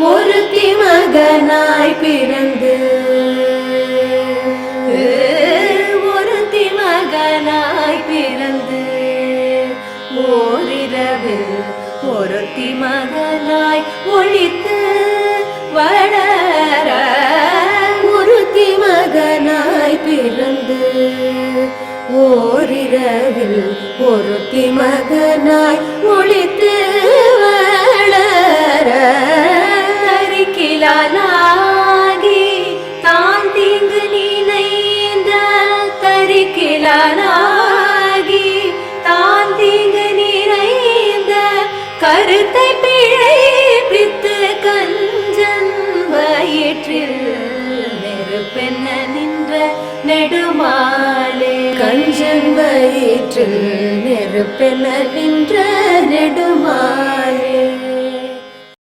ஒருத்தி மகனாய் பிறந்து ஒருத்தி மகனாய் பிறந்து ஓரிரவில் ஒருத்தி மகனாய் ஒழித்து வளர ஒருத்தி மகனாய் பிறந்து ஓரிரவில் ஒருத்தி மகனாய் ஒழித்து வளர தரிக்கிலானாகி தான் தீங்கு நினைந்த தரிக்கிலானாகி தான் தீங்கு நிறைந்த கருத்தை பிழைப்பித்து கஞ்சன் வயிற்றில் நெருப்பென்ன நின்ற நெடுமாலே கஞ்சன் வயிற்றில் நெருப்பென்ன நின்ற நெடுமாலே